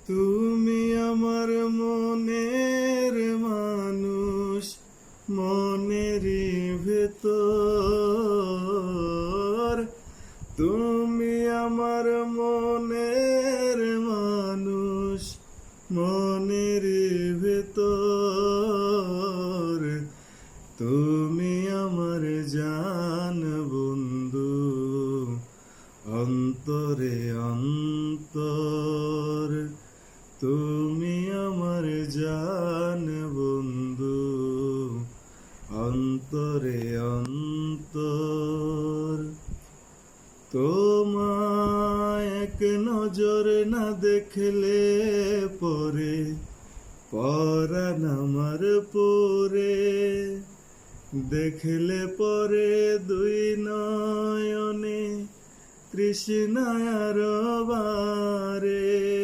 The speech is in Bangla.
তুমি আমার মনের মানুষ, মনের ভেতর। তুমি আমার মনের মানুষ, মনের ভেতর। তুমি আমার জান বন্ধু, অন্তরে অন্তর। তুমি আমার জান বন্ধু, অন্তরে অন্তর। তোমায় এক নজর না দেখলে পরে পরাণ আমার পরে, দেখলে পরে দুই নয়নে তৃষ্ণায় আরো বারে।